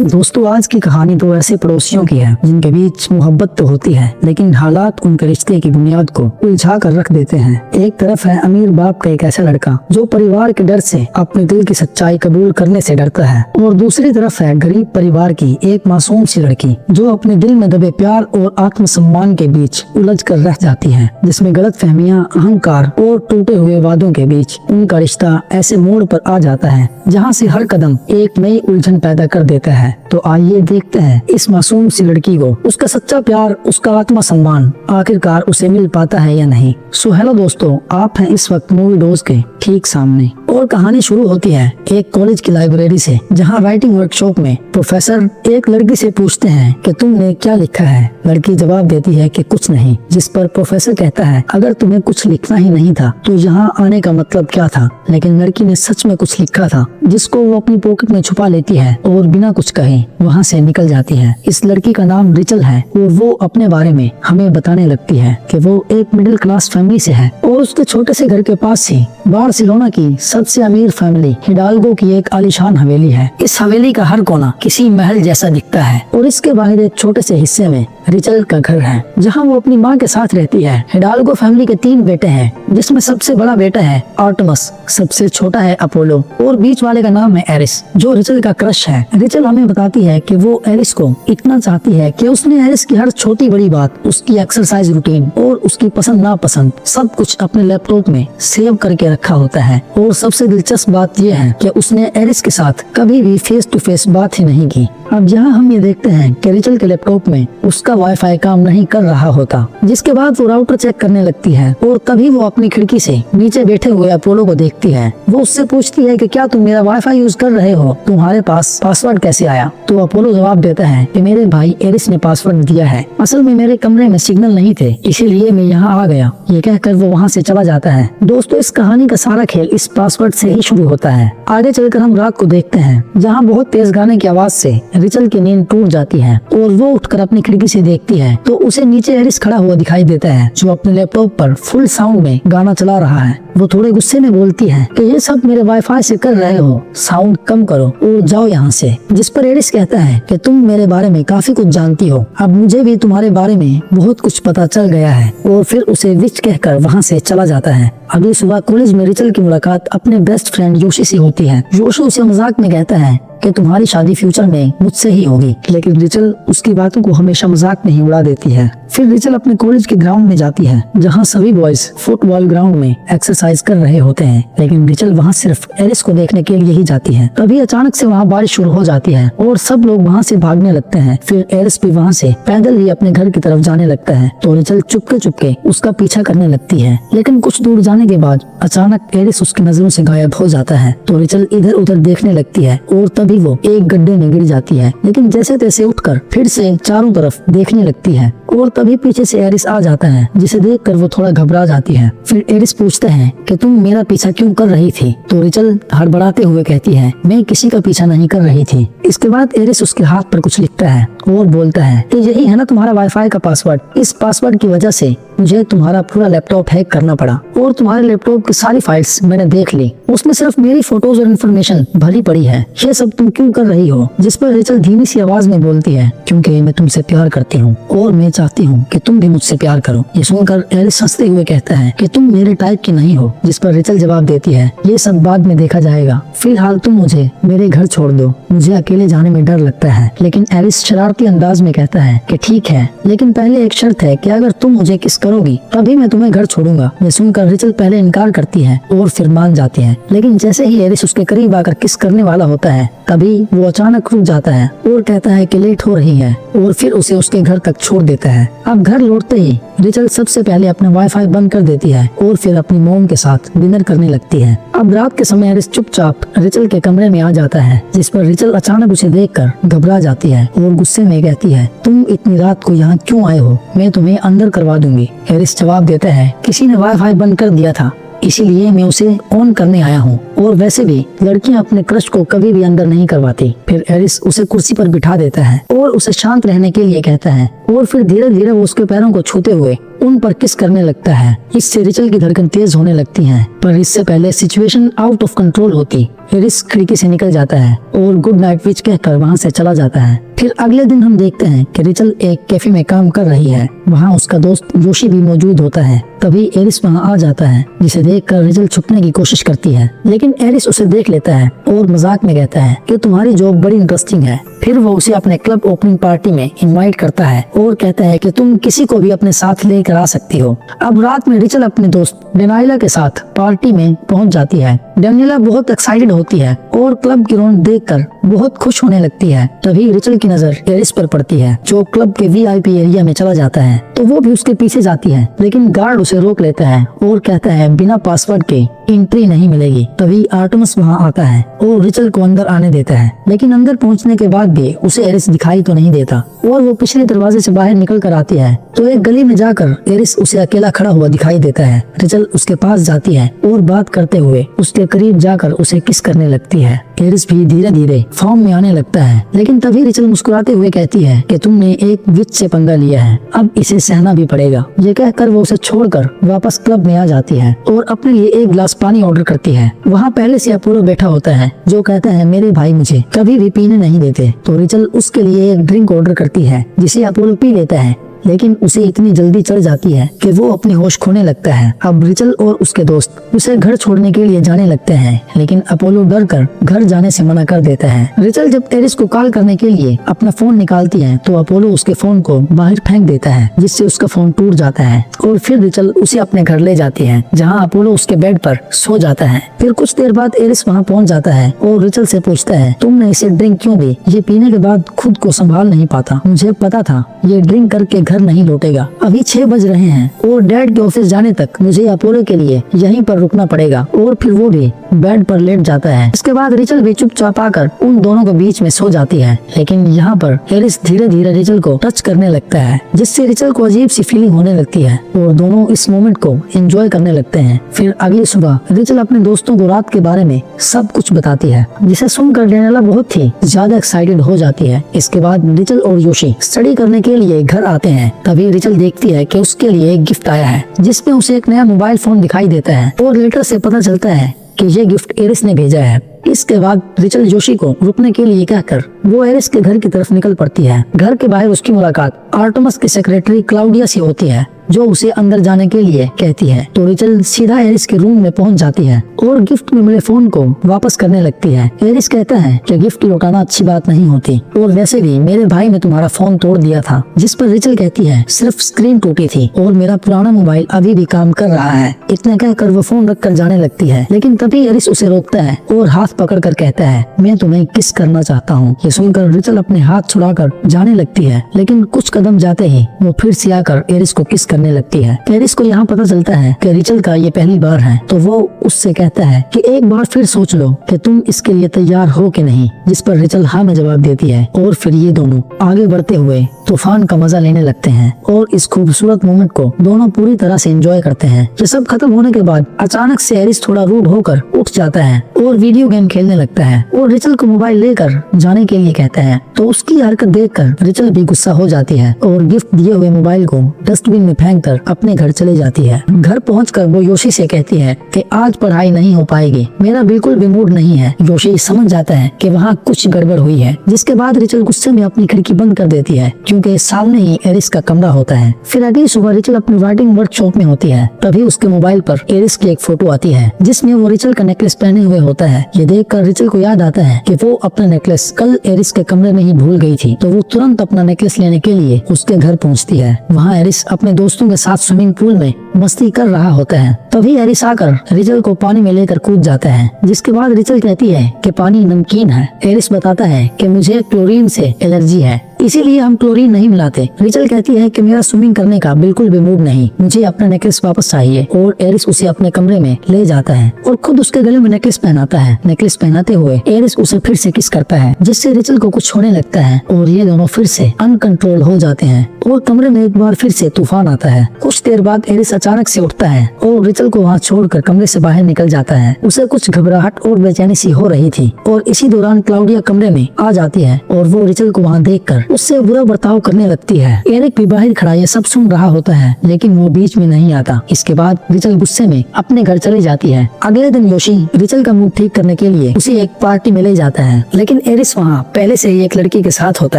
दोस्तों, आज की कहानी दो ऐसे पड़ोसियों की है जिनके बीच मोहब्बत तो होती है, लेकिन हालात उनके रिश्ते की बुनियाद को उलझा कर रख देते हैं। एक तरफ है अमीर बाप का एक ऐसा लड़का जो परिवार के डर से अपने दिल की सच्चाई कबूल करने से डरता है, और दूसरी तरफ है गरीब परिवार की एक मासूम सी लड़की जो अपने दिल में दबे प्यार और आत्मसम्मान के बीच उलझ कर रह जाती है, जिसमें गलतफहमियां, अहंकार और टूटे हुए वादों के बीच उनका रिश्ता ऐसे मोड़ पर आ जाता है जहाँ से हर कदम एक नई उलझन पैदा कर देता है। तो आइए देखते हैं इस मासूम सी लड़की को, उसका सच्चा प्यार, उसका आत्मसम्मान आखिरकार उसे मिल पाता है या नहीं। सो हेलो दोस्तों, आप हैं इस वक्त मूवी डोज के ठीक सामने और कहानी शुरू होती है एक कॉलेज की लाइब्रेरी से, जहां राइटिंग वर्कशॉप में प्रोफेसर एक लड़की से पूछते हैं कि तुमने क्या लिखा है। लड़की जवाब देती है कि कुछ नहीं, जिस पर प्रोफेसर कहता है अगर तुम्हें कुछ लिखना ही नहीं था तो यहाँ आने का मतलब क्या था। लेकिन लड़की ने सच में कुछ लिखा था जिसको वो अपनी पॉकेट में छुपा लेती है और बिना कुछ कहे वहाँ से निकल जाती है। इस लड़की का नाम रिचल है और वो अपने बारे में हमें बताने लगती है कि वो एक मिडिल क्लास फैमिली से है और उसके छोटे से घर के पास ही बार्सिलोना की सबसे अमीर फैमिली हिडाल्गो की एक आलीशान हवेली है। इस हवेली का हर कोना किसी महल जैसा दिखता है और इसके बाहर एक छोटे से हिस्से में रिचल का घर है जहाँ वो अपनी माँ के साथ रहती है। हिडाल्गो फैमिली के 3 बेटे हैं, जिसमें सबसे बड़ा बेटा है आर्टमस, सबसे छोटा है अपोलो और बीच वाले का नाम है एरिस, जो रिचल का क्रश है। रिचल हमें बताती है कि वो एरिस को इतना चाहती है कि उसने एरिस की हर छोटी बड़ी बात, उसकी एक्सरसाइज रूटीन और उसकी पसंद नापसंद सब कुछ अपने लैपटॉप में सेव करके रखा होता है। और सबसे दिलचस्प बात यह है कि उसने एरिस के साथ कभी भी फेस टू फेस बात ही नहीं की। अब यहाँ हम ये देखते हैं कि रिचल के लैपटॉप में उसका वाईफाई काम नहीं कर रहा होता, जिसके बाद वो राउटर चेक करने लगती है और तभी वो अपनी खिड़की से नीचे बैठे हुए अपोलो को देखती है। वो उससे पूछती है कि क्या तुम मेरा वाईफाई यूज कर रहे हो, तुम्हारे पास पासवर्ड कैसे आया। तो अपोलो जवाब देता है कि मेरे भाई एरिस ने पासवर्ड दिया है, असल में मेरे कमरे में सिग्नल नहीं थे इसीलिए मैं यहाँ आ गया। ये कहकर वो वहाँ से चला जाता है। दोस्तों, इस कहानी का सारा खेल इस पासवर्ड से ही शुरू होता है। आगे चलकर हम रात को देखते हैं जहाँ बहुत तेज गाने की आवाज से रिचल की नींद टूट जाती है और वो उठकर अपनी खिड़की से देखती है तो उसे नीचे एरिस खड़ा हुआ दिखाई देता है जो अपने लैपटॉप पर फुल साउंड में गाना चला रहा है। वो थोड़े गुस्से में बोलती है कि ये सब मेरे वाईफाई से कर रहे हो, साउंड कम करो और जाओ यहाँ से। जिस पर एरिस कहता है कि तुम मेरे बारे में काफी कुछ जानती हो, अब मुझे भी तुम्हारे बारे में बहुत कुछ पता चल गया है। और फिर उसे विच कहकर वहाँ से चला जाता है। अगली सुबह कॉलेज में रिचल की मुलाकात अपने बेस्ट फ्रेंड योशी से होती है। योशी उसे मजाक में कहता है कि तुम्हारी शादी फ्यूचर में मुझसे ही होगी, लेकिन रिचल उसकी बातों को हमेशा मजाक में ही उड़ा देती है। फिर रिचल अपने कॉलेज के ग्राउंड में जाती है जहाँ सभी बॉयज फुटबॉल ग्राउंड में एक्सरसाइज कर रहे होते हैं, लेकिन रिचल वहाँ सिर्फ एरिस को देखने के लिए ही जाती है। तभी अचानक से वहाँ बारिश शुरू हो जाती है और सब लोग वहाँ से भागने लगते हैं। फिर एरिस भी वहाँ से पैदल ही अपने घर की तरफ जाने लगता है तो रिचल चुपके चुपके उसका पीछा करने लगती है, लेकिन कुछ दूर जाने के बाद अचानक एरिस उसकी नजरों से गायब हो जाता है। तो रिचल इधर उधर देखने लगती है और तभी वो एक गड्ढे में गिर जाती है, लेकिन जैसे तैसे उठकर फिर से चारों तरफ देखने लगती है और तभी पीछे से एरिस आ जाता है, जिसे देखकर वो थोड़ा घबरा जाती है। फिर एरिस पूछता है कि तुम मेरा पीछा क्यों कर रही थी। तो रिचल हड़बड़ाते हुए कहती है मैं किसी का पीछा नहीं कर रही थी। इसके बाद एरिस उसके हाथ पर कुछ लिखता है और बोलता है कि यही है ना तुम्हारा वाईफाई का पासवर्ड, इस पासवर्ड की वजह से मुझे तुम्हारा पूरा लैपटॉप हैक करना पड़ा और तुम्हारे लैपटॉप की सारी फाइल्स मैंने देख ली, उसमें सिर्फ मेरी फोटोज और इन्फॉर्मेशन भरी पड़ी है, ये सब तुम क्यों कर रही हो। जिस पर रिचल धीमी सी आवाज में बोलती है क्योंकि मैं तुमसे प्यार करती हूँ और मैं चाहती हूँ कि तुम भी मुझसे प्यार करो। ये सुनकर एरिस हंसते हुए कहता है कि तुम मेरे टाइप की नहीं हो। जिस पर रिचल जवाब देती है ये सब बाद में देखा जाएगा, फिलहाल तुम मुझे मेरे घर छोड़ दो, मुझे अकेले जाने में डर लगता है। लेकिन एरिस शरारती अंदाज में कहता है कि ठीक है, लेकिन पहले एक शर्त है कि अगर तुम मुझे किस करोगी तभी मैं तुम्हें घर छोड़ूंगा। ये सुनकर रिचल पहले इनकार करती है और फिर मान जाती है, लेकिन जैसे ही एरिस उसके करीब आकर किस करने वाला होता है तभी वो अचानक रुक जाता है और कहता है कि लेट हो रही है और फिर उसे उसके घर तक छोड़ देता है। अब घर लौटते ही रिचल सबसे पहले अपना वाईफाई बंद कर देती है और फिर अपनी मॉम के साथ डिनर करने लगती है। अब रात के समय एरिस चुपचाप रिचल के कमरे में आ जाता है, जिस पर रिचल अचानक उसे देखकर घबरा जाती है और गुस्से में कहती है तुम इतनी रात को यहाँ क्यों आए हो, मैं तुम्हें अंदर करवा दूंगी। एरिस जवाब देता है किसी ने वाईफाई बंद कर दिया था इसीलिए मैं उसे ऑन करने आया हूँ, और वैसे भी लड़कियां अपने क्रश को कभी भी अंदर नहीं करवाती। फिर एरिस उसे कुर्सी पर बिठा देता है और उसे शांत रहने के लिए कहता है और फिर धीरे धीरे वो उसके पैरों को छूते हुए उन पर किस करने लगता है। इससे रिचल की धड़कन तेज होने लगती है, पर इससे पहले सिचुएशन आउट ऑफ कंट्रोल होती एरिस खिड़की से निकल जाता है और गुड नाइट विश कहकर वहाँ से चला जाता है। फिर अगले दिन हम देखते हैं कि रिचल एक कैफे में काम कर रही है। वहाँ उसका दोस्त योशी भी मौजूद होता है। तभी एरिस वहाँ आ जाता है, जिसे देखकर रिचल छुपने की कोशिश करती है, लेकिन एरिस उसे देख लेता है और मजाक में कहता है कि तुम्हारी जॉब बड़ी इंटरेस्टिंग है। फिर वो उसे अपने क्लब ओपनिंग पार्टी में इनवाइट करता है और कहता है कि तुम किसी को भी अपने साथ लेकर आ सकती हो। अब रात में रिचल अपने दोस्त डेनिला के साथ पार्टी में पहुंच जाती है। डेनिला बहुत एक्साइटेड होती है और क्लब की रौनक देखकर बहुत खुश होने लगती है। तभी रिचल की नजर एरिस पर पड़ती है, जो क्लब के वीआईपी एरिया में चला जाता है, तो वो भी उसके पीछे जाती है, लेकिन गार्ड उसे रोक लेता है और कहता है बिना पासवर्ड के एंट्री नहीं मिलेगी। तभी आर्टेमिस वहाँ आता है और रिचल को अंदर आने देता है, लेकिन अंदर पहुँचने के बाद भी उसे एरिस दिखाई तो नहीं देता और वो पिछले दरवाजे से बाहर निकल कर आती है तो एक गली में जाकर एरिस उसे अकेला खड़ा हुआ दिखाई देता है। रिचल उसके पास जाती है और बात करते हुए उसके करीब जाकर उसे किस करने लगती है। एरिस भी धीरे धीरे फॉर्म में आने लगता है, लेकिन तभी रिचल मुस्कुराते हुए कहती है कि तुमने एक विच से पंगा लिया है, अब इसे सहना भी पड़ेगा। ये कहकर वो उसे छोड़कर वापस क्लब में आ जाती है और अपने लिए एक गिलास पानी ऑर्डर करती है। वहाँ पहले से अपोलो बैठा होता है, जो कहता है मेरे भाई मुझे कभी भी पीने नहीं देते। तो रिचल उसके लिए एक ड्रिंक ऑर्डर करती है, जिसे अपोलो पी लेता है, लेकिन उसे इतनी जल्दी चढ़ जाती है कि वो अपनी होश खोने लगता है। अब रिचल और उसके दोस्त उसे घर छोड़ने के लिए जाने लगते हैं, लेकिन अपोलो डर कर घर जाने से मना कर देता है। रिचल जब एरिस को कॉल करने के लिए अपना फोन निकालती है तो अपोलो उसके फोन को बाहर फेंक देता है, जिससे उसका फोन टूट जाता है और फिर रिचल उसे अपने घर ले जाती है, जहाँ अपोलो उसके बेड पर सो जाता है। फिर कुछ देर बाद एरिस वहाँ पहुँच जाता है और रिचल से पूछता है तुमने इसे ड्रिंक क्यों दी? ये पीने के बाद खुद को संभाल नहीं पाता। मुझे पता था ये ड्रिंक करके घर नहीं लौटेगा। अभी 6 बज रहे हैं और डैड के ऑफिस जाने तक मुझे अपोलो के लिए यहीं पर रुकना पड़ेगा। और फिर वो भी बेड पर लेट जाता है। इसके बाद रिचल भी चुपचाप आकर उन दोनों के बीच में सो जाती है, लेकिन यहाँ पर एरिस धीरे धीरे रिचल को टच करने लगता है, जिससे रिचल को अजीब सी फीलिंग होने लगती है और दोनों इस मोमेंट को एंजॉय करने लगते हैं। फिर अगली सुबह रिचल अपने दोस्तों को रात के बारे में सब कुछ बताती है, जिसे सुनकर डेनिला बहुत ही ज्यादा एक्साइटेड हो जाती है। इसके बाद रिचल और योशी स्टडी करने के लिए घर आते हैं। तभी रिचल देखती है कि उसके लिए एक गिफ्ट आया है, जिसमें उसे एक नया मोबाइल फोन दिखाई देता है और लेटर से पता चलता है कि ये गिफ्ट एरिस ने भेजा है। इसके बाद रिचल योशी को रुकने के लिए कहकर वो एरिस के घर की तरफ निकल पड़ती है। घर के बाहर उसकी मुलाकात आर्टेमिस की सेक्रेटरी क्लाउडिया से होती है, जो उसे अंदर जाने के लिए कहती है। तो रिचल सीधा एरिस के रूम में पहुंच जाती है और गिफ्ट में मिले फोन को वापस करने लगती है। एरिस कहता है कि गिफ्ट लौटाना अच्छी बात नहीं होती और वैसे भी मेरे भाई ने तुम्हारा फोन तोड़ दिया था। जिस पर रिचल कहती है सिर्फ स्क्रीन टूटी थी और मेरा पुराना मोबाइल अभी भी काम कर रहा है। इतना कहकर वो फोन रख कर जाने लगती है, लेकिन तभी एरिस उसे रोकता है और हाथ पकड़कर कहता है मैं तुम्हें किस करना चाहता हूँ। ये सुनकर रिचल अपने हाथ छुड़ाकर जाने लगती है, लेकिन कुछ कदम जाते ही वो फिर से आकर एरिस को किस करने लगती है। एरिस को यहाँ पता चलता है कि रिचल का ये पहली बार है, तो वो उससे कहता है कि एक बार फिर सोच लो कि तुम इसके लिए तैयार हो कि नहीं। जिस पर रिचल हाँ में जवाब देती है और फिर ये दोनों आगे बढ़ते हुए तूफान का मजा लेने लगते हैं और इस खूबसूरत मोमेंट को दोनों पूरी तरह से एंजॉय करते हैं। ये सब खत्म होने के बाद अचानक से एरिस थोड़ा रूड होकर उठ जाता है और वीडियो गेम खेलने लगता है और रिचल को मोबाइल लेकर जाने के लिए कहता है। तो उसकी हरकत देखकर रिचल भी गुस्सा हो जाती है और गिफ्ट दिए हुए मोबाइल को डस्टबिन में फेंक कर अपने घर चले जाती है। घर पहुंचकर वो योशी से कहती है कि आज पढ़ाई नहीं हो पाएगी, मेरा बिल्कुल भी मूड नहीं है। योशी समझ जाता है कि वहाँ कुछ गड़बड़ हुई है, जिसके बाद रिचल गुस्से में अपनी खिड़की बंद कर देती है, क्योंकि सामने ही एरिस का कमरा होता है। फिर अगली सुबह रिचल अपनी राइटिंग वर्कशॉप में होती है। तभी उसके मोबाइल पर एरिस की एक फोटो आती है, जिसमें वो रिचल का नेकलेस पहने हुए होता है। ये देखकर रिचल को याद आता है कि वो अपना नेकलेस कल एरिस के कमरे में ही भूल गई थी। तो वो तुरंत अपना नेकलेस लेने के लिए उसके घर पहुँचती है। वहाँ एरिस अपने दोस्तों के साथ स्विमिंग पूल में मस्ती कर रहा होता है। तभी एरिस आकर रिचल को पानी में लेकर कूद जाता है, जिसके बाद रिचल कहती है कि पानी नमकीन है। एरिस बताता है कि मुझे क्लोरीन से एलर्जी है, इसीलिए हम क्लोरीन नहीं मिलाते। रिचल कहती है कि मेरा स्विमिंग करने का बिल्कुल भी मूड नहीं, मुझे अपना नेकलेस वापस चाहिए। और एरिस उसे अपने कमरे में ले जाता है और खुद उसके गले में नेकलेस पहनाता है। नेकलेस पहनाते हुए एरिस उसे फिर से किस करता है, जिससे रिचल को कुछ होने लगता है और ये दोनों फिर से अनकंट्रोल हो जाते हैं और कमरे में एक बार फिर से तूफान आता है। कुछ देर बाद एरिस अचानक से उठता है और रिचल को वहाँ छोड़कर कमरे से बाहर निकल जाता है। उसे कुछ घबराहट और बेचैनी सी हो रही थी और इसी दौरान क्लाउडिया कमरे में आ जाती है और वो रिचल को वहाँ देखकर उससे बुरा बर्ताव करने लगती है। एरिक भी बाहर खड़ा ये सब सुन रहा होता है, लेकिन वो बीच में नहीं आता। इसके बाद रिचल गुस्से में अपने घर चली जाती है। अगले दिन योशी रिचल का मूड ठीक करने के लिए उसे एक पार्टी में ले जाता है, लेकिन एरिस वहाँ पहले से ही एक लड़की के साथ होता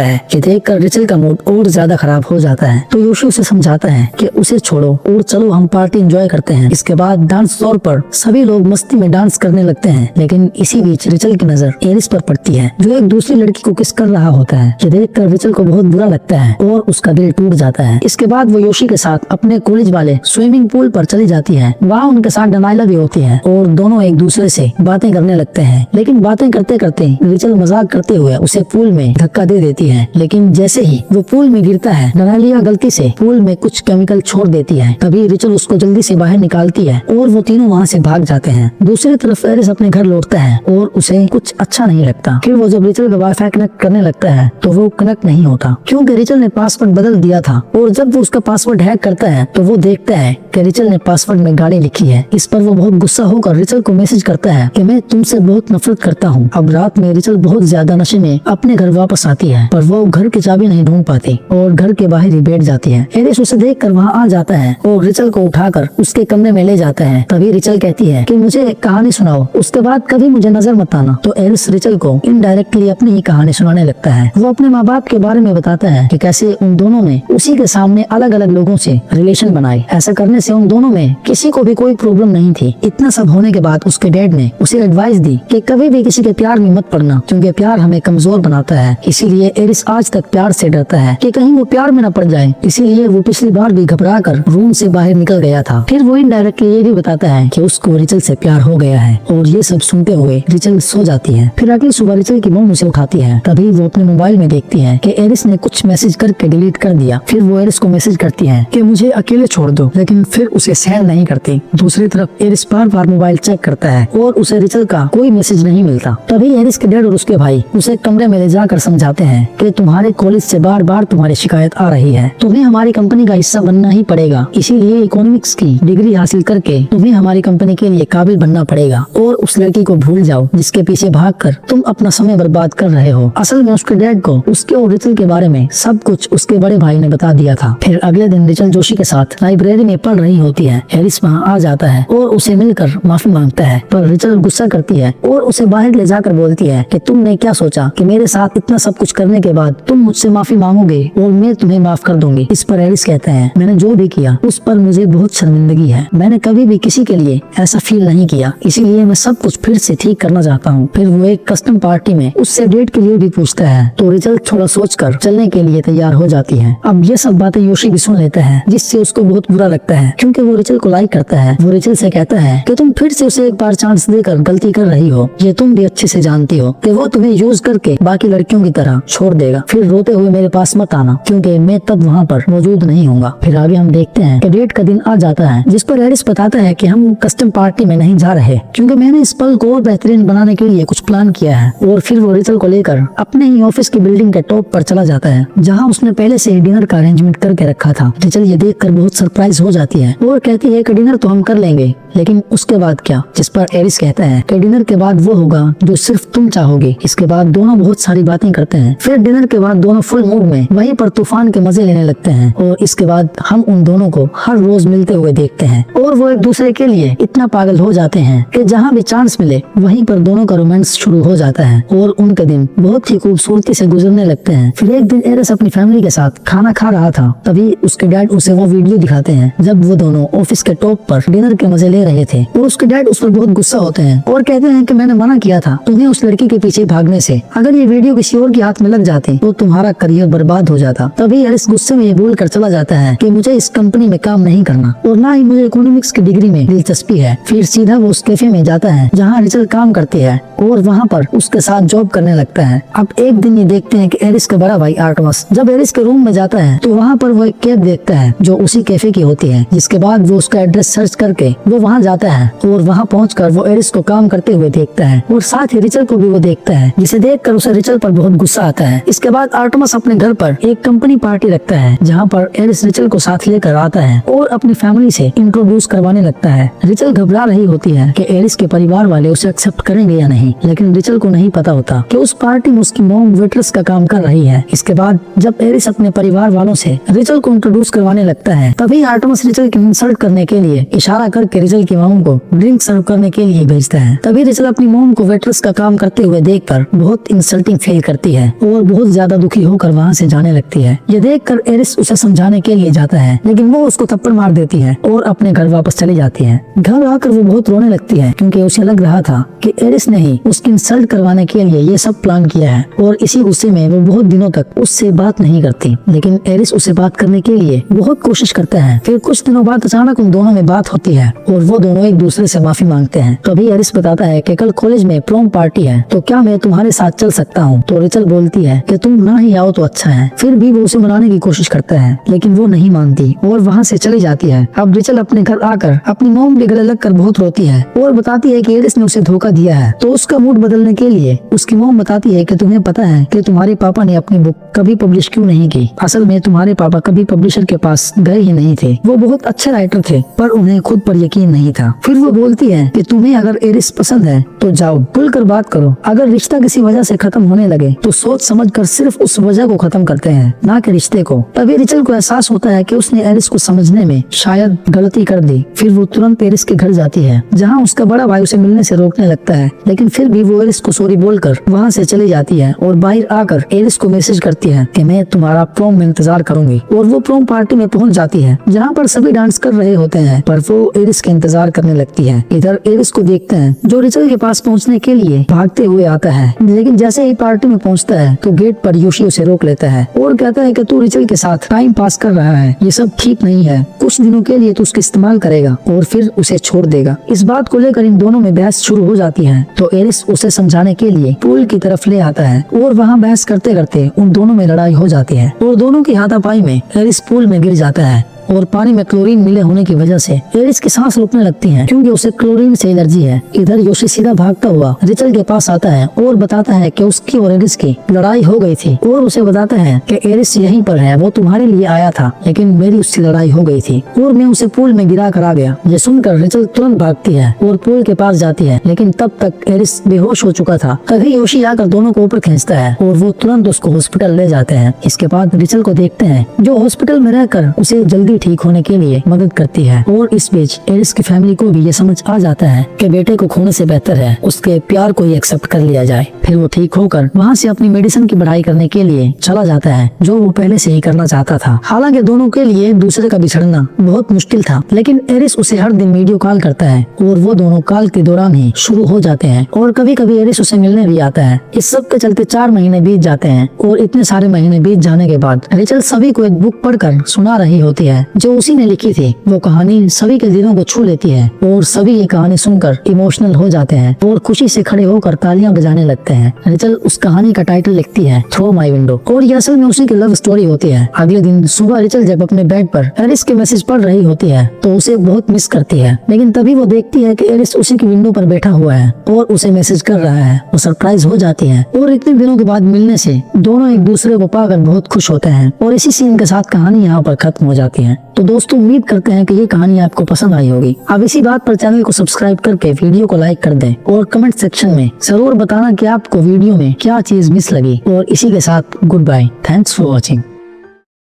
है। ये देखकर रिचल का मूड और ज्यादा खराब हो जाता है। तो योशी उसे समझाता है कि उसे छोड़ो और चलो हम पार्टी एंजॉय करते हैं। इसके बाद डांस फ्लोर पर सभी लोग मस्ती में डांस करने लगते हैं, लेकिन इसी बीच रिचल की नजर एरिस पर पड़ती है, जो एक दूसरी लड़की को किस कर रहा होता है। ये देखकर रिचल को बहुत बुरा लगता है और उसका दिल टूट जाता है। इसके बाद वो योशी के साथ अपने कॉलेज वाले स्विमिंग पूल पर चली जाती है। वहाँ उनके साथ डनाइला भी होती है और दोनों एक दूसरे से बातें करने लगते हैं, लेकिन बातें करते करते रिचल मजाक करते हुए उसे पूल में धक्का दे देती है। लेकिन जैसे ही वो पूल में गिरता है, डनाइला गलती से पूल में कुछ केमिकल छोड़ देती है। तभी रिचल उसको जल्दी से बाहर निकालती है और वो तीनों वहाँ से भाग जाते हैं। दूसरी तरफ एरिस अपने घर लौटता है और उसे कुछ अच्छा नहीं लगता। फिर वो जब रिचल का वाईफाई कनेक्ट करने लगता है तो वो कनेक्ट नहीं होता, क्योंकि रिचल ने पासवर्ड बदल दिया था। और जब वो उसका पासवर्ड हैक करता है तो वो देखता है कि रिचल ने पासवर्ड में गाड़ी लिखी है। इस पर वो बहुत गुस्सा होकर रिचल को मैसेज करता है कि मैं तुमसे बहुत नफरत करता हूँ। अब रात में रिचल बहुत ज्यादा नशे में अपने घर वापस आती है, पर वो घर की चाबी नहीं ढूंढ पाती और घर के बाहर ही बैठ जाती है। एरिस उसे देखकर वहाँ आ जाता है और रिचल को उठाकर उसके कमरे में ले जाता है। तभी रिचल कहती है कि मुझे एक कहानी सुनाओ, उसके बाद कभी मुझे नजर मत आना। तो एरिस रिचल को इनडायरेक्टली अपनी ही कहानी सुनाने लगता है। वो अपने माँ बाप के बारे में बताता है कि कैसे उन दोनों ने उसी के सामने अलग अलग लोगों से रिलेशन बनाए। ऐसा करने से उन दोनों में किसी को भी कोई प्रॉब्लम नहीं थी। इतना सब होने के बाद उसके डैड ने उसे एडवाइस दी कि कभी भी किसी के प्यार में मत पड़ना, क्योंकि प्यार हमें कमजोर बनाता है। इसीलिए एरिस आज तक प्यार से डरता है कि कहीं वो प्यार में न पड़ जाए। इसीलिए वो पिछली बार भी घबरा कर रूम से बाहर निकल गया था। फिर वो इनडायरेक्टली ये भी बताता है कि उसको रिचल से प्यार हो गया है। और ये सब सुनते हुए रिचल सो जाती है। फिर अगली सुबह रिचल की मॉम उसे उठाती है। तभी वो अपने मोबाइल में देखती है कि एरिस ने कुछ मैसेज करके डिलीट कर दिया। फिर वो एरिस को मैसेज करती है कि मुझे अकेले छोड़ दो, लेकिन फिर उसे सेंड नहीं करती। दूसरी तरफ एरिस बार बार मोबाइल चेक करता है और उसे रिचल का कोई मैसेज नहीं मिलता। तभी एरिस के डैड और उसके भाई उसे कमरे में ले जाकर समझाते हैं कि तुम्हारे कॉलेज से बार बार तुम्हारी शिकायत आ रही है, तुम्हें हमारी कंपनी का हिस्सा बनना ही पड़ेगा। इसीलिए इकोनॉमिक्स की डिग्री हासिल करके तुम्हें हमारी कंपनी के लिए काबिल बनना पड़ेगा और उस लड़की को भूल जाओ जिसके पीछे भागकर तुम अपना समय बर्बाद कर रहे हो। असल में उसके डैड को उसके और रिचल के बारे में सब कुछ उसके बड़े भाई ने बता दिया था। फिर अगले दिन रिचल जोशी के साथ लाइब्रेरी में पढ़ रही होती है। एरिस वहाँ आ जाता है और उसे मिलकर माफी मांगता है, पर रिचल गुस्सा करती है और उसे बाहर ले जाकर बोलती है कि तुमने क्या सोचा कि मेरे साथ इतना सब कुछ करने के बाद तुम मुझसे माफी मांगोगे और मैं तुम्हें माफ कर दूंगी। इस पर एरिस कहता है मैंने जो भी किया उस पर मुझे बहुत शर्मिंदगी है। मैंने कभी भी किसी के लिए ऐसा फील नहीं किया, इसीलिए मैं सब कुछ फिर से ठीक करना चाहता हूँ। फिर वो एक कस्टम पार्टी में उससे डेट के लिए भी पूछता है, तो रिचल थोड़ा सोचकर चलने के लिए तैयार हो जाती है। अब ये सब बातें योशी भी सुन लेता है, जिससे उसको बहुत बुरा लगता है, क्योंकि वो रिचल को लाइक करता है। वो रिचल से कहता है कि तुम फिर से उसे एक बार चांस देकर गलती कर रही हो, ये तुम भी अच्छे से जानती हो कि वो तुम्हें यूज करके बाकी लड़कियों की तरह छोड़ देगा। फिर रोते हुए मेरे पास मत आना, क्योंकि मैं तब वहाँ पर मौजूद नहीं होऊंगा। फिर आगे हम देखते हैं कि डेट का दिन आ जाता है, जिस पर एरिस बताता है कि हम कस्टम पार्टी में नहीं जा रहे, क्योंकि मैंने इस पल को और बेहतरीन बनाने के लिए कुछ प्लान किया है। और फिर वो रिचल को लेकर अपने ही ऑफिस की बिल्डिंग के टॉप पर चला जाता है, जहाँ उसने पहले से ही डिनर का अरेंजमेंट करके रखा था। रिचल ये देखकर बहुत सरप्राइज हो जाती है और कहती है कि डिनर तो हम कर लेंगे, लेकिन उसके बाद क्या? जिस पर एरिस कहता है कि डिनर के बाद वो होगा जो सिर्फ तुम चाहोगे। इसके बाद दोनों बहुत सारी बातें करते हैं। फिर डिनर के बाद दोनों फुल मूड में वहीं पर तूफान के मजे लेने लगते हैं और इसके बाद हम उन दोनों को हर रोज मिलते हुए देखते हैं और वो एक दूसरे के लिए इतना पागल हो जाते हैं कि जहाँ भी चांस मिले वहीं पर दोनों का रोमांस शुरू हो जाता है और उनके दिन बहुत ही खूबसूरती से गुजरने लगते हैं। फिर एक दिन एरिस अपनी फैमिली के साथ खाना खा रहा था, तभी उसके डैड उसे वो वीडियो दिखाते हैं जब वो दोनों ऑफिस के टॉप पर डिनर के मजे ले रहे थे। और उसके डैड उस पर बहुत गुस्सा होते हैं और कहते हैं कि मैंने मना किया था तुम्हें उस लड़की के पीछे भागने से। अगर ये वीडियो किसी और के हाथ में लग जाती तो तुम्हारा करियर बर्बाद हो जाता। तभी एरिस गुस्से में ये बोल कर चला जाता है कि मुझे इस कंपनी में काम नहीं करना और ना ही मुझे इकोनॉमिक्स की डिग्री में दिलचस्पी है। फिर सीधा वो उस कैफे में जाता है जहाँ रिचल काम करती है और वहाँ पर उसके साथ जॉब करने लगता है। अब एक दिन ये देखते हैं कि एरिस का बड़ा भाई आर्टमस जब एरिस के रूम में जाता है तो वहाँ पर वो एक कैब देखता है जो उसी कैफे की होती है। जिसके बाद वो उसका एड्रेस सर्च करके वो वहाँ जाता है और वहाँ पहुंचकर वो एरिस को काम करते हुए देखता है और साथ ही रिचल को भी वो देखता है, जिसे देखकर उसे रिचल पर बहुत गुस्सा आता है। इसके बाद आर्टेमस अपने घर पर एक कंपनी पार्टी रखता है जहाँ पर एरिस रिचल को साथ लेकर आता है और अपनी फैमिली से इंट्रोड्यूस करवाने लगता है। रिचल घबरा रही होती है कि एरिस के परिवार वाले उसे एक्सेप्ट करेंगे या नहीं, लेकिन रिचल को नहीं पता होता कि उस पार्टी में उसकी मॉम वेट्रेस का काम कर रही है। इसके बाद जब एरिस अपने परिवार वालों से रिचल को इंट्रोड्यूस करवाने लगता है, तभी आर्टेमस रिचल की इंसल्ट करने के लिए इशारा करके रिचल की मॉम को ड्रिंक सर्व करने के लिए भेजता है। तभी रिचल अपनी मॉम को वेट्रेस का काम करते हुए देखकर बहुत इंसल्टिंग फील करती है और बहुत ज्यादा दुखी होकर वहाँ से जाने लगती है। ये देखकर एरिस उसे समझाने के लिए जाता है, लेकिन वो उसको थप्पड़ मार देती है और अपने घर वापस चली जाती है। घर आकर वो बहुत रोने लगती है क्योंकि उसे लग रहा था कि एरिस ने ही उसकी इंसल्ट करवाने के लिए ये सब प्लान किया है और इसी गुस्से में वो बहुत दिनों तक उससे बात नहीं करती। लेकिन एरिस उसे बात करने के लिए बहुत कोशिश करता है। फिर कुछ दिनों बाद अचानक उन दोनों में बात होती है और वो दोनों एक दूसरे से माफी मांगते हैं। तभी एरिस बताता है कि कल कॉलेज में प्रोम पार्टी है, तो क्या मैं तुम्हारे साथ चल सकता हूँ? तो रिचल बोलती है कि तुम ना ही आओ तो अच्छा है। फिर भी वो उसे मनाने की कोशिश करता है, लेकिन वो नहीं मानती और वहाँ से चली जाती है। अब रिचल अपने घर आकर अपनी मॉम के गले लगकर बहुत रोती है और बताती है कि एरिस ने उसे धोखा दिया है। तो उसका मूड बदलने के लिए उसकी मॉम बताती है कि तुम्हें पता है कि तुम्हारे पापा ने अपनी बुक कभी पब्लिश क्यों नहीं की? असल में तुम्हारे पापा कभी पब्लिशर के पास गए ही नहीं थे। वो बहुत अच्छे राइटर थे पर उन्हें खुद पर यकीन नहीं था। फिर वो बोलती है कि तुम्हें अगर एरिस पसंद है तो जाओ, खुलकर बात करो। अगर रिश्ता किसी वजह से खत्म होने लगे तो सोच समझकर सिर्फ उस वजह को खत्म करते हैं, ना कि रिश्ते को। तभी रिचल को एहसास होता है कि उसने एरिस को समझने में शायद गलती कर दी। फिर वो तुरंत एरिस के घर जाती है जहाँ उसका बड़ा भाई उसे मिलने से रोकने लगता है, लेकिन फिर भी वो एरिस को सॉरी बोलकर वहाँ से चली जाती है और बाहर आकर एरिस को मैसेज करती है कि मैं तुम्हारा प्रोम में इंतजार करूंगी। और वो प्रोम पार्टी में पहुँच जाती है जहाँ पर सभी डांस कर रहे होते हैं, पर वो एरिस का इंतजार करने लगती है। इधर एरिस को देखते हैं जो रिचल के पास पहुँचने के लिए भागते हुए आता है, लेकिन जैसे ही पार्टी में पहुँचता है तो गेट पर योशी उसे रोक लेता है और कहता है कि तू रिचल के साथ टाइम पास कर रहा है, ये सब ठीक नहीं है। कुछ दिनों के लिए तू उसका इस्तेमाल करेगा और फिर उसे छोड़ देगा। इस बात को लेकर इन दोनों में बहस शुरू हो जाती है। तो एरिस उसे समझाने के लिए पूल की तरफ ले आता है और वहाँ बहस करते करते उन दोनों में लड़ाई हो जाती है और दोनों की हाथापाई में एरिस पूल में गिर जाता है और पानी में क्लोरीन मिले होने की वजह से एरिस की सांस रुकने लगती है क्योंकि उसे क्लोरीन से एलर्जी है। इधर योशी सीधा भागता हुआ रिचल के पास आता है और बताता है कि उसकी और एरिस की लड़ाई हो गई थी और उसे बताता है कि एरिस यहीं पर है, वो तुम्हारे लिए आया था लेकिन मेरी उससे लड़ाई हो गई थी और मैं उसे पूल में गिरा कर आ गया। ये सुनकर रिचल तुरंत भागती है और पूल के पास जाती है, लेकिन तब तक एरिस बेहोश हो चुका था। तभी योशी आकर दोनों को ऊपर खींचता है और वो तुरंत उसको हॉस्पिटल ले जाते हैं। इसके बाद रिचल को देखते हैं जो हॉस्पिटल में रहकर उसे जल्दी ठीक होने के लिए मदद करती है और इस बीच एरिस की फैमिली को भी ये समझ आ जाता है कि बेटे को खोने से बेहतर है उसके प्यार को ही एक्सेप्ट कर लिया जाए। फिर वो ठीक होकर वहाँ से अपनी मेडिसिन की पढ़ाई करने के लिए चला जाता है जो वो पहले से ही करना चाहता था। हालांकि दोनों के लिए एक दूसरे का बिछड़ना बहुत मुश्किल था, लेकिन एरिस उसे हर दिन वीडियो कॉल करता है और वो दोनों कॉल के दौरान ही शुरू हो जाते हैं और कभी कभी एरिस उसे मिलने भी आता है। इस सब के चलते 4 महीने बीत जाते हैं और इतने सारे महीने बीत जाने के बाद रिचल सभी को एक बुक पढ़कर सुना रही होती है जो उसी ने लिखी थी। वो कहानी सभी के दिलों को छू लेती है और सभी ये कहानी सुनकर इमोशनल हो जाते हैं और खुशी से खड़े होकर तालियां बजाने लगते हैं। रिचल उस कहानी का टाइटल लिखती है थ्रू माई विंडो और ये असल में उसी की लव स्टोरी होती है। अगले दिन सुबह रिचल जब अपने बेड पर एरिस के मैसेज पढ़ रही होती है तो उसे बहुत मिस करती है, लेकिन तभी वो देखती है कि एरिस उसी की विंडो पर बैठा हुआ है और उसे मैसेज कर रहा है। वो सरप्राइज हो जाती है और इतने दिनों के बाद मिलने से दोनों एक दूसरे को पाकर बहुत खुश होते हैं और इसी सीन के साथ कहानी यहाँ पर खत्म हो जाती है। तो दोस्तों उम्मीद करते हैं कि ये कहानी आपको पसंद आई होगी। अब इसी बात पर चैनल को सब्सक्राइब करके वीडियो को लाइक कर दें और कमेंट सेक्शन में जरूर बताना कि आपको वीडियो में क्या चीज मिस लगी। और इसी के साथ good bye, thanks for watching.